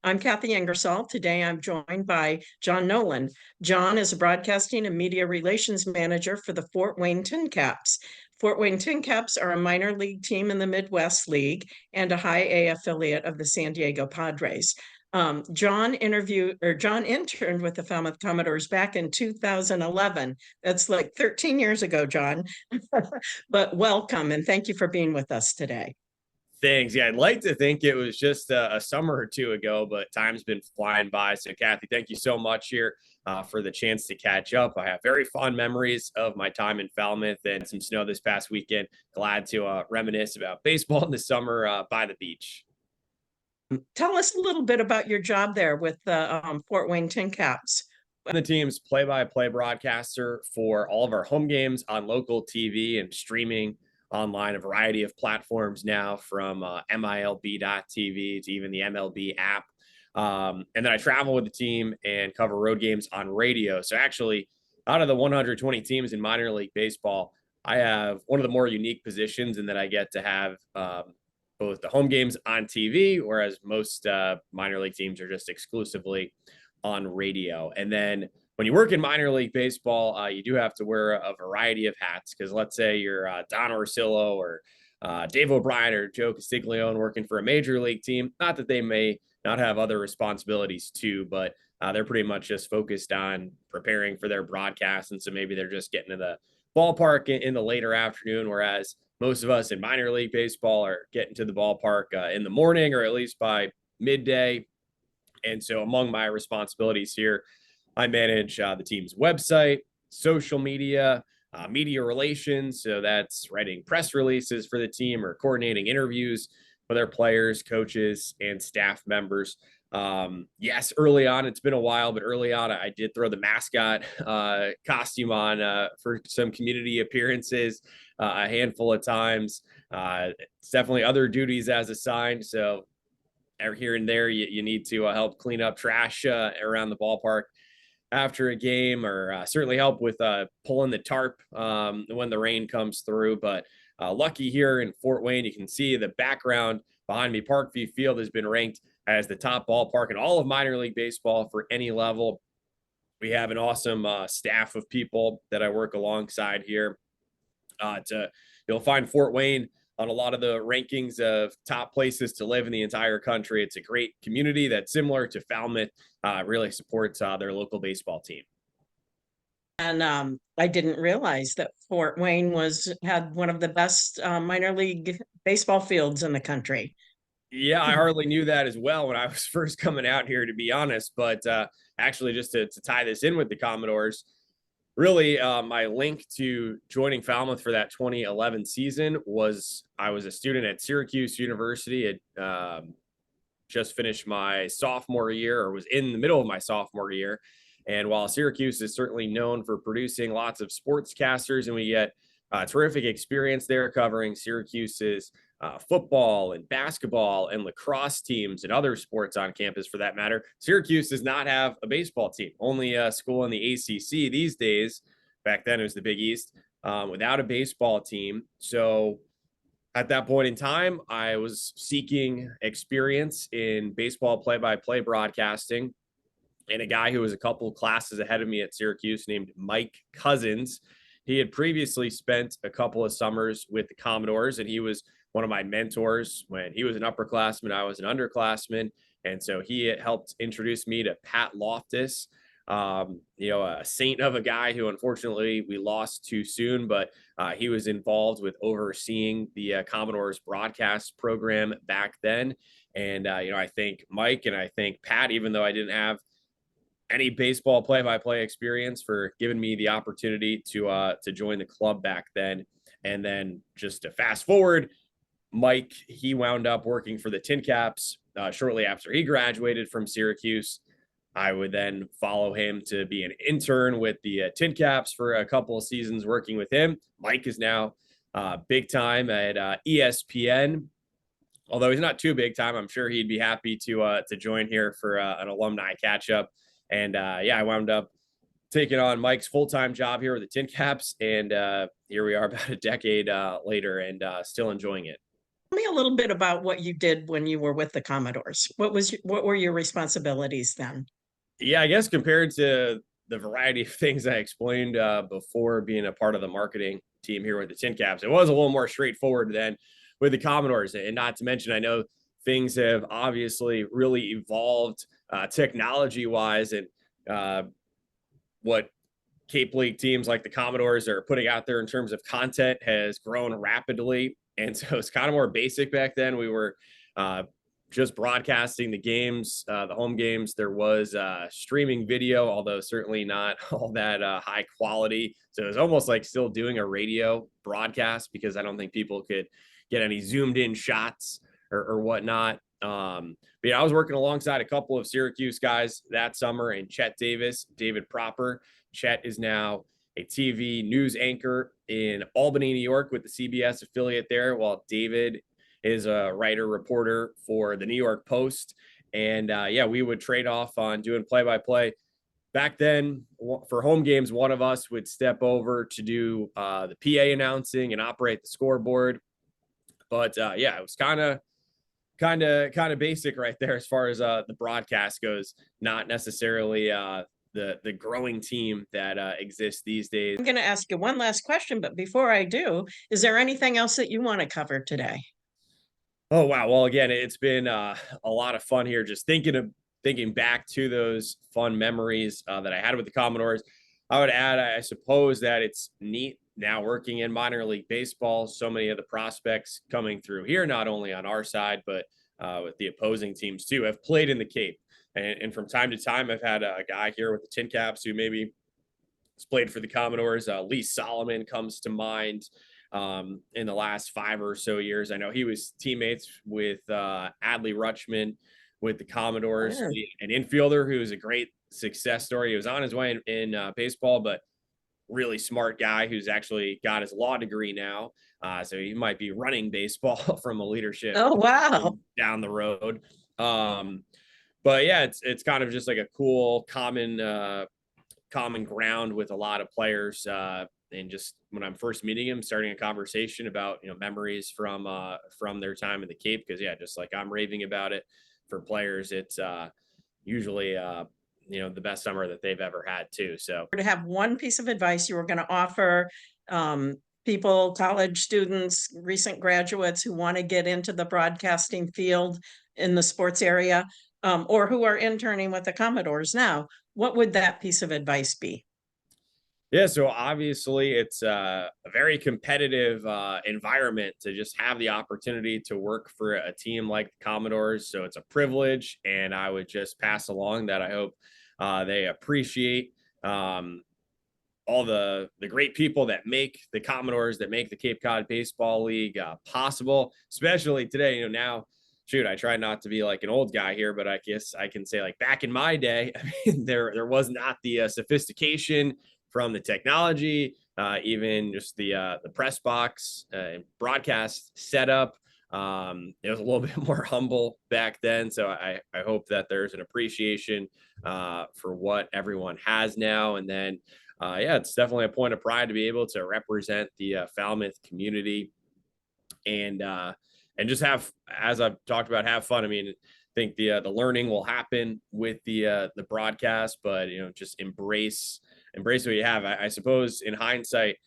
I'm Kathy Ingersoll. Today I'm joined by John Nolan. John is a broadcasting and media relations manager for the Fort Wayne TinCaps. Fort Wayne TinCaps are a minor league team in the Midwest League and a high A affiliate of the San Diego Padres. John interned with the Falmouth Commodores back in 2011. That's like 13 years ago, John. But welcome and thank you for being with us today. Thanks. Yeah, I'd like to think it was just a summer or two ago, but time's been flying by. So, Kathy, thank you so much here for the chance to catch up. I have very fond memories of my time in Falmouth and some snow this past weekend. Glad to reminisce about baseball in the summer by the beach. Tell us a little bit about your job there with the Fort Wayne TinCaps. I'm the team's play-by-play broadcaster for all of our home games on local TV and streaming online, a variety of platforms now from MILB.TV to even the MLB app. And then I travel with the team and cover road games on radio. So actually, out of the 120 teams in minor league baseball, I have one of the more unique positions in that I get to have both the home games on TV, whereas most minor league teams are just exclusively on radio. And then when you work in minor league baseball, you do have to wear a variety of hats because let's say you're Don Orsillo or Dave O'Brien or Joe Castiglione working for a major league team. Not that they may not have other responsibilities too, but they're pretty much just focused on preparing for their broadcast. And so maybe they're just getting to the ballpark in the later afternoon, whereas most of us in minor league baseball are getting to the ballpark in the morning or at least by midday. And so among my responsibilities here, I manage the team's website, social media, media relations. So that's writing press releases for the team or coordinating interviews with our players, coaches, and staff members. Yes, early on, it's been a while, but early on, I did throw the mascot costume on for some community appearances a handful of times. It's definitely other duties as assigned. So here and there, you need to help clean up trash around the ballpark after a game, or certainly help with pulling the tarp when the rain comes through. But lucky here in Fort Wayne, you can see the background behind me. Parkview Field has been ranked as the top ballpark in all of minor league baseball for any level. We have an awesome staff of people that I work alongside here. You'll find Fort Wayne on a lot of the rankings of top places to live in the entire country. It's a great community that's similar to Falmouth, really supports their local baseball team. And I didn't realize that Fort Wayne had one of the best minor league baseball fields in the country. Yeah, I hardly knew that as well when I was first coming out here, to be honest. But actually, just to tie this in with the Commodores, really, my link to joining Falmouth for that 2011 season was I was a student at Syracuse University. Had just finished my sophomore year, or was in the middle of my sophomore year. And while Syracuse is certainly known for producing lots of sportscasters, and we get terrific experience there covering Syracuse's football and basketball and lacrosse teams and other sports on campus for that matter, Syracuse does not have a baseball team. Only a school in the ACC these days. Back then it was the Big East, without a baseball team. So at that point in time, I was seeking experience in baseball play-by-play broadcasting. And a guy who was a couple classes ahead of me at Syracuse named Mike Cousins. He had previously spent a couple of summers with the Commodores, and he was one of my mentors when he was an upperclassman. I was an underclassman. And so he helped introduce me to Pat Loftus, a saint of a guy who unfortunately we lost too soon, but he was involved with overseeing the Commodores broadcast program back then. And, I think Mike and I think Pat, even though I didn't have any baseball play-by-play experience, for giving me the opportunity to join the club back then. And then just to fast forward, Mike, he wound up working for the TinCaps shortly after he graduated from Syracuse. I would then follow him to be an intern with the TinCaps for a couple of seasons working with him. Mike is now big time at ESPN. Although he's not too big time, I'm sure he'd be happy to join here for an alumni catch-up. And I wound up taking on Mike's full-time job here with the TinCaps, and here we are about a decade later, and still enjoying it. Tell me a little bit about what you did when you were with the Commodores. What were your responsibilities then? Yeah, I guess compared to the variety of things I explained before being a part of the marketing team here with the TinCaps, it was a little more straightforward than with the Commodores. And not to mention, I know things have obviously really evolved technology wise, and uh, what Cape League teams like the Commodores are putting out there in terms of content has grown rapidly. And so it's kind of more basic back then. We were uh, just broadcasting the games, the home games. There was streaming video, although certainly not all that high quality. So it was almost like still doing a radio broadcast because I don't think people could get any zoomed in shots or whatnot. But yeah, I was working alongside a couple of Syracuse guys that summer, and Chet Davis, David Proper. Chet is now a TV news anchor in Albany, New York, with the CBS affiliate there, while David is a writer reporter for the New York Post. And yeah, we would trade off on doing play-by-play. Back then, for home games, one of us would step over to do the PA announcing and operate the scoreboard. But yeah, it was kind of basic right there as far as the broadcast goes. Not necessarily the growing team that exists these days. I'm going to ask you one last question, but before I do, is there anything else that you want to cover today? Oh wow! Well, again, it's been a lot of fun here. Just thinking back to those fun memories that I had with the Commodores. I would add, I suppose, that it's neat now working in minor league baseball. So many of the prospects coming through here, not only on our side, but with the opposing teams too, have played in the Cape. And from time to time, I've had a guy here with the TinCaps who maybe has played for the Commodores. Lee Solomon comes to mind in the last 5 or so years. I know he was teammates with Adley Rutschman with the Commodores, Yeah. an infielder who was a great success story. He was on his way in baseball, but really smart guy who's actually got his law degree now. So he might be running baseball from a leadership Oh, wow. down the road. Um, but yeah, it's kind of just like a cool common ground with a lot of players. And just when I'm first meeting him, starting a conversation about memories from their time in the Cape, because yeah, just like I'm raving about it for players, it's usually the best summer that they've ever had too. So To have one piece of advice you were going to offer people, college students, recent graduates who want to get into the broadcasting field in the sports area, or who are interning with the Commodores now, what would that piece of advice be? yeah, so obviously it's a very competitive environment to just have the opportunity to work for a team like the Commodores. So it's a privilege, and I would just pass along that I hope they appreciate all the great people that make the Commodores, that make the Cape Cod Baseball League possible, especially today. Now, shoot, I try not to be like an old guy here, but I guess I can say, like, back in my day, I mean, there was not the sophistication from the technology, even just the press box broadcast setup. It was a little bit more humble back then, so I hope that there's an appreciation for what everyone has now. And then yeah, it's definitely a point of pride to be able to represent the Falmouth community and just have, as I've talked about, have fun. I mean, I think the learning will happen with the broadcast, but just embrace what you have. I suppose in hindsight,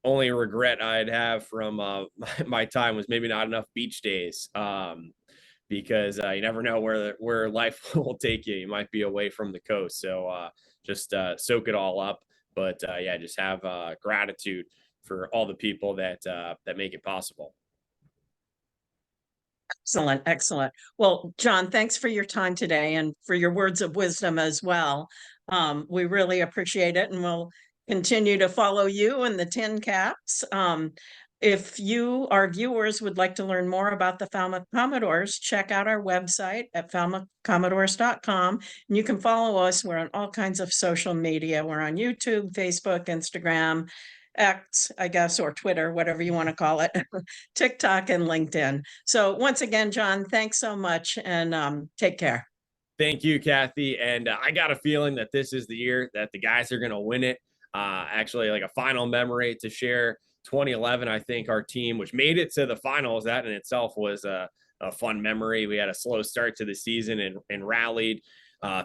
only regret I'd have from my time was maybe not enough beach days. Because you never know where life will take you. You might be away from the coast, so just soak it all up. But yeah, just have gratitude for all the people that make it possible. Excellent, excellent. Well, John, thanks for your time today and for your words of wisdom as well. We really appreciate it, and we'll continue to follow you and the TinCaps. If you, our viewers, would like to learn more about the Falmouth Commodores, check out our website at falmouthcommodores.com. And you can follow us. We're on all kinds of social media. We're on YouTube, Facebook, Instagram, X, I guess, or Twitter, whatever you want to call it, TikTok and LinkedIn. So once again, John, thanks so much, and take care. Thank you, Kathy. And I got a feeling that this is the year that the guys are going to win it. Actually, like a final memory to share 2011, I think our team, which made it to the finals, that in itself was a fun memory. We had a slow start to the season and rallied.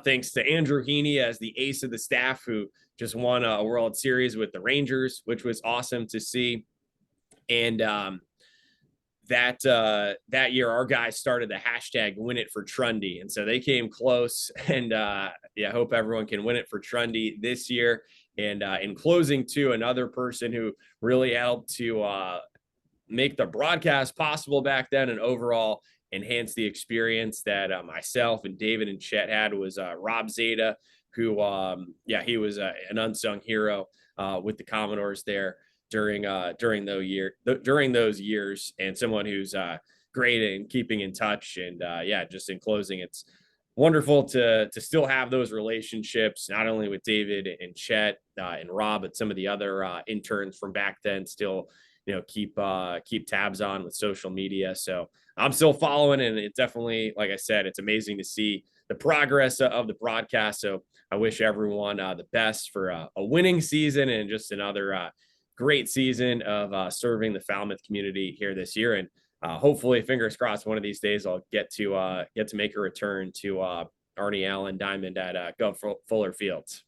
Thanks to Andrew Heaney as the ace of the staff, who just won a World Series with the Rangers, which was awesome to see. And that year, our guys started the hashtag Win It for Trundy, and so they came close. And yeah, hope everyone can win it for Trundy this year. And in closing, too, another person who really helped to make the broadcast possible back then and overall enhance the experience that myself and David and Chet had was Rob Zeta, who yeah, he was an unsung hero with the Commodores there during those years, and someone who's great in keeping in touch. And yeah, just in closing, it's wonderful to still have those relationships, not only with David and Chet and Rob, but some of the other interns from back then still, keep tabs on with social media. So I'm still following, and it definitely, like I said, it's amazing to see the progress of the broadcast. So I wish everyone the best for a winning season and just another great season of serving the Falmouth community here this year. And hopefully, fingers crossed, one of these days I'll get to make a return to Arnie Allen Diamond at Gov Fuller Fields.